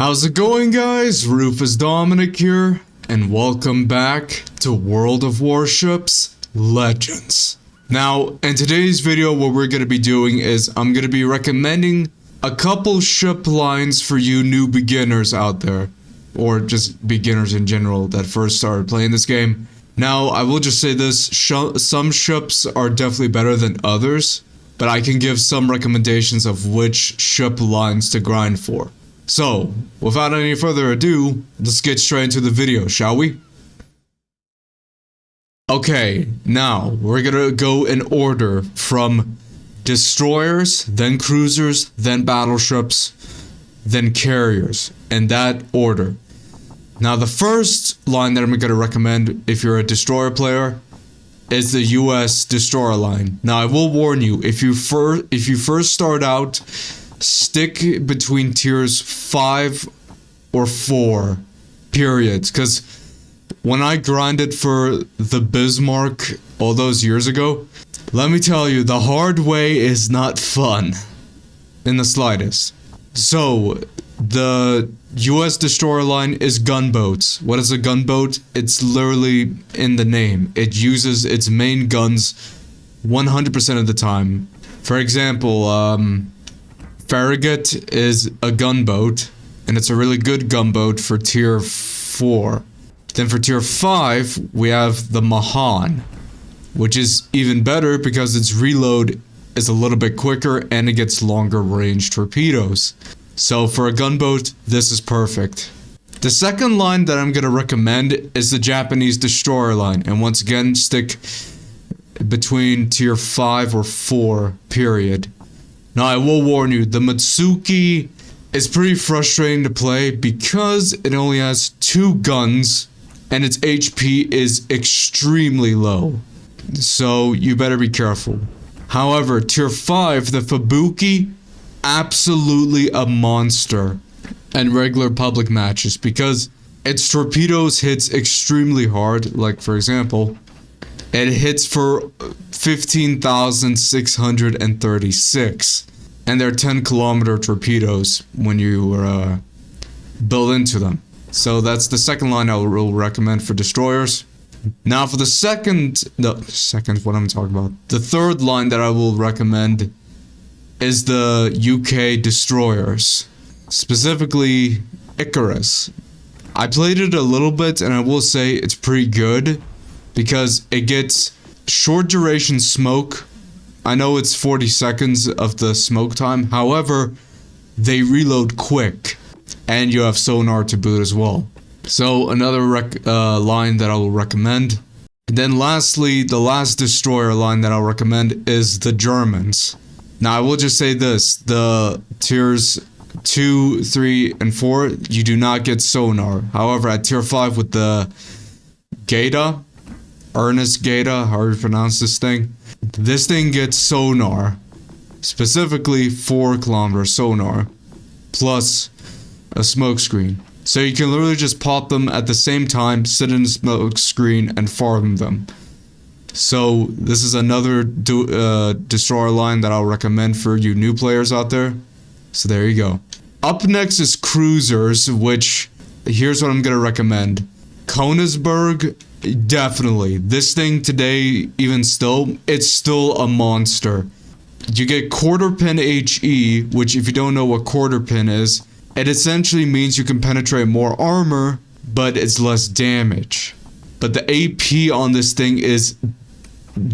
How's it going, guys? Rufus Dominique here, and welcome back to World of Warships Legends. Now, in today's video, what we're going to be doing is I'm going to be recommending a couple ship lines for you new beginners out there, or just beginners in general that first started playing this game. Now, I will just say this, some ships are definitely better than others, but I can give some recommendations of which ship lines to grind for. So, without any further ado, let's get straight into the video, shall we? Okay, now, we're gonna go in order from destroyers, then cruisers, then battleships, then carriers, in that order. Now, the first line that I'm gonna recommend if you're a destroyer player is the US destroyer line. Now, I will warn you, if you first start out, stick between tiers 5 or 4, periods, because when I grinded for the Bismarck all those years ago, let me tell you, the hard way is not fun in the slightest. So, the US destroyer line is gunboats. What is a gunboat? It's literally in the name. It uses its main guns 100% of the time. For example, Farragut is a gunboat, and it's a really good gunboat for tier 4. Then for tier 5, we have the Mahan, which is even better because its reload is a little bit quicker and it gets longer range torpedoes. So for a gunboat, this is perfect. The second line that I'm going to recommend is the Japanese destroyer line, and once again, stick between tier 5 or 4, period. Now, I will warn you, the Mitsuki is pretty frustrating to play because it only has 2 guns and its HP is extremely low. So, you better be careful. However, tier 5, the Fubuki, absolutely a monster in regular public matches because its torpedoes hits extremely hard. Like, for example, it hits for 15,636, and they're 10-kilometer torpedoes when you build into them. So that's the second line I will recommend for destroyers. Now for the the third line that I will recommend is the UK destroyers, specifically Icarus. I played it a little bit, and I will say it's pretty good because it gets short duration smoke. I know it's 40 seconds of the smoke time. However, they reload quick, and you have sonar to boot as well. So another line that I will recommend. And then lastly, the last destroyer line that I'll recommend is the Germans. Now, I will just say this, the tiers 2, 3, and 4, you do not get sonar. However, at tier 5 with the Geta, Ernest Geta, how do you pronounce this thing gets sonar, specifically 4-kilometer sonar, plus a smoke screen. So you can literally just pop them at the same time, sit in the smoke screen, and farm them. So this is another destroyer line that I'll recommend for you new players out there. So there you go. Up next is cruisers, which here's what I'm going to recommend. Königsberg, definitely. This thing today, even still, it's still a monster. You get quarter pin HE, which if you don't know what quarter pin is, it essentially means you can penetrate more armor, but it's less damage. But the AP on this thing is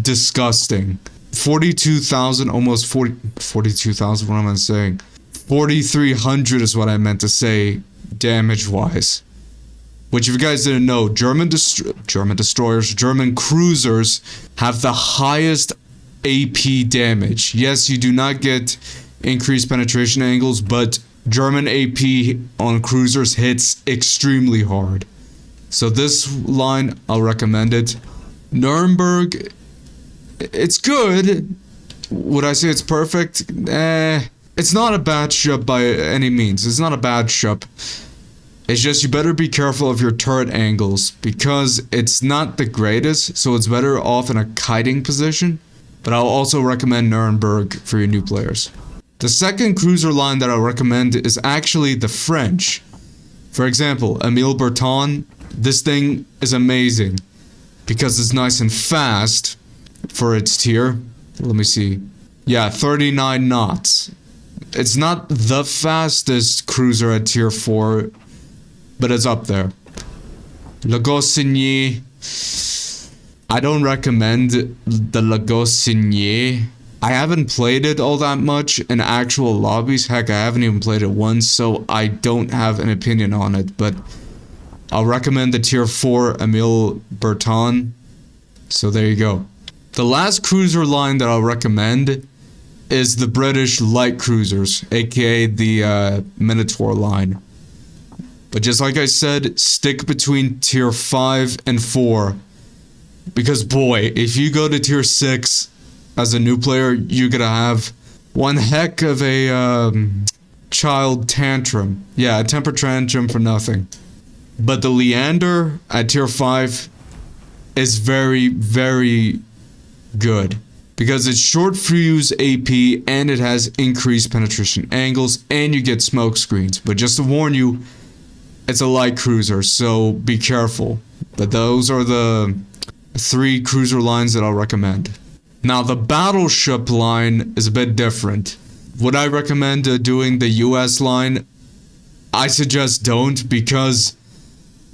disgusting. 42,000, almost 42,000, what am I saying? 4,300 is what I meant to say, damage-wise. Which, if you guys didn't know, German cruisers have the highest AP damage. Yes, you do not get increased penetration angles, but German AP on cruisers hits extremely hard. So this line, I'll recommend it. Nuremberg, it's good. Would I say it's perfect? It's not a bad ship by any means. It's not a bad ship. It's just you better be careful of your turret angles because it's not the greatest, so it's better off in a kiting position. But I'll also recommend Nuremberg for your new players. The second cruiser line that I recommend is actually the French. For example, Emile Berton, this thing is amazing because it's nice and fast for its tier. Let me see. Yeah, 39 knots. It's not the fastest cruiser at tier 4, but it's up there. Le Goscinny. I don't recommend the Le Goscinny. I haven't played it all that much in actual lobbies. Heck, I haven't even played it once, so I don't have an opinion on it. But I'll recommend the tier 4 Emile Berton. So there you go. The last cruiser line that I'll recommend is the British light cruisers, aka the Minotaur line. But just like I said, stick between tier 5 and 4. Because boy, if you go to tier 6 as a new player, you're gonna have one heck of a child tantrum. Yeah, a temper tantrum for nothing. But the Leander at tier 5 is very, very good. Because it's short fuse AP and it has increased penetration angles and you get smoke screens. But just to warn you, it's a light cruiser, so be careful. But those are the 3 cruiser lines that I'll recommend. Now the battleship line is a bit different. Would I recommend doing the US line? I suggest don't, because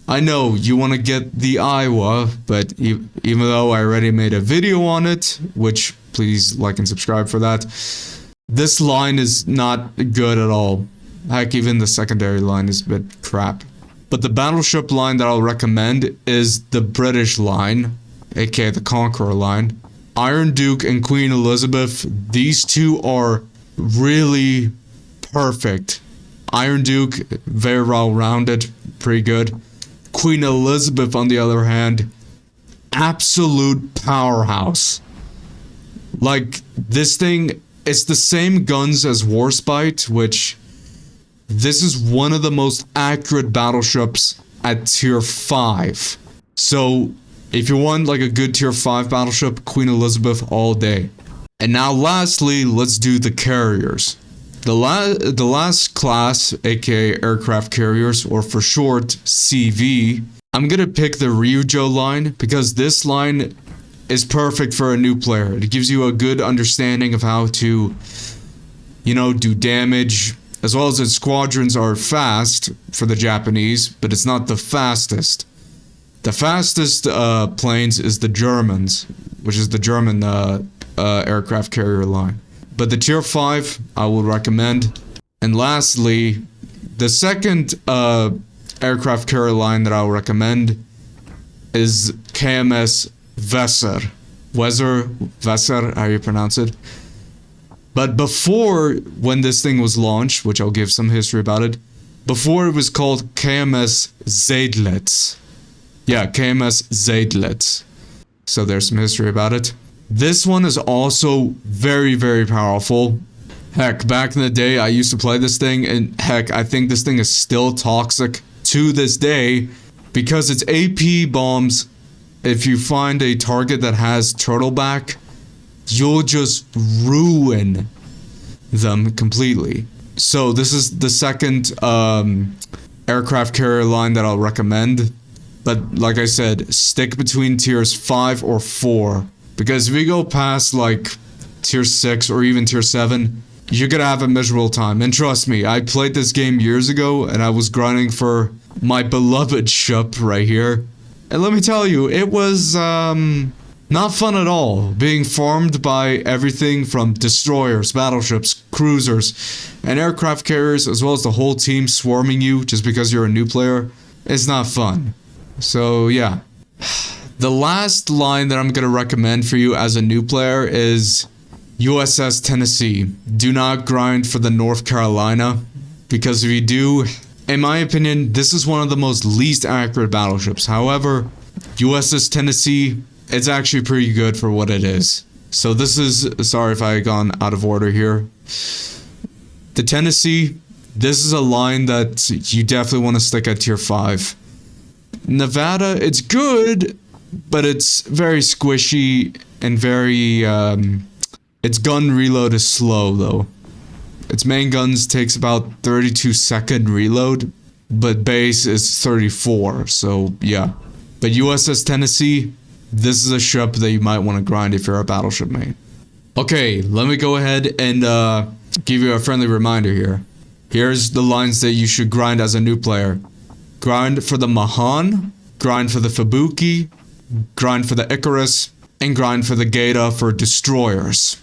I know you want to get the Iowa, but even though I already made a video on it, which please like and subscribe for that, this line is not good at all. Heck, even the secondary line is a bit crap. But the battleship line that I'll recommend is the British line, aka the Conqueror line. Iron Duke and Queen Elizabeth, these two are really perfect. Iron Duke, very well-rounded, pretty good. Queen Elizabeth, on the other hand, absolute powerhouse. Like, this thing, it's the same guns as Warspite, which this is one of the most accurate battleships at tier 5. So, if you want like a good tier 5 battleship, Queen Elizabeth all day. And now lastly, let's do the carriers. The last class, aka aircraft carriers, or for short, CV, I'm gonna pick the Ryujo line because this line is perfect for a new player. It gives you a good understanding of how to, do damage, as well as its squadrons are fast for the Japanese, but it's not the fastest. The fastest planes is the Germans, which is the German aircraft carrier line. But the tier 5, I would recommend. And lastly, the second aircraft carrier line that I'll recommend is KMS Weser. Weser, how you pronounce it. But before, when this thing was launched, which I'll give some history about it, before it was called KMS Seydlitz. Yeah, KMS Seydlitz. So there's some history about it. This one is also very, very powerful. Heck, back in the day, I used to play this thing, and heck, I think this thing is still toxic to this day because its AP bombs, if you find a target that has turtleback, you'll just ruin them completely. So this is the second aircraft carrier line that I'll recommend. But like I said, stick between tiers 5 or 4. Because if you go past like tier 6 or even tier 7, you're gonna have a miserable time. And trust me, I played this game years ago and I was grinding for my beloved ship right here. And let me tell you, it was not fun at all. Being farmed by everything from destroyers, battleships, cruisers, and aircraft carriers, as well as the whole team swarming you just because you're a new player, it's not fun. So yeah. The last line that I'm going to recommend for you as a new player is USS Tennessee. Do not grind for the North Carolina, because if you do, in my opinion, this is one of the most least accurate battleships. However, USS Tennessee, it's actually pretty good for what it is. So this is, sorry if I gone out of order here. The Tennessee, this is a line that you definitely want to stick at tier 5. Nevada, it's good, but it's very squishy and very, its gun reload is slow though. Its main guns takes about 32-second reload, but base is 34, so yeah. But USS Tennessee, this is a ship that you might want to grind if you're a battleship main. Okay, let me go ahead and give you a friendly reminder here. Here's the lines that you should grind as a new player. Grind for the Mahan, grind for the Fubuki, grind for the Icarus, and grind for the Gaeta for destroyers.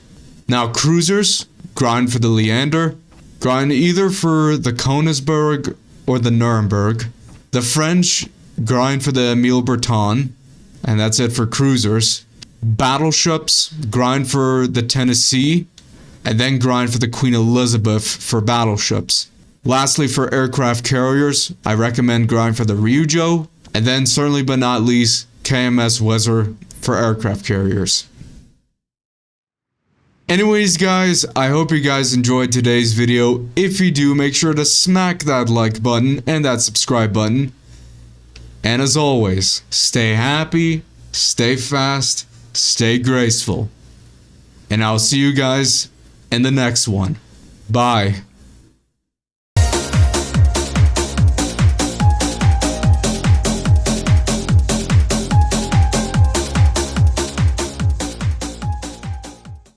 Now cruisers, grind for the Leander, grind either for the Königsberg or the Nuremberg. The French, grind for the Emile Breton, and that's it for cruisers. Battleships, grind for the Tennessee, and then grind for the Queen Elizabeth for battleships. Lastly, for aircraft carriers, I recommend grind for the Ryujo, and then certainly but not least, KMS Weser for aircraft carriers. Anyways guys, I hope you guys enjoyed today's video. If you do, make sure to smack that like button and that subscribe button. And as always, stay happy, stay fast, stay graceful. And I'll see you guys in the next one. Bye.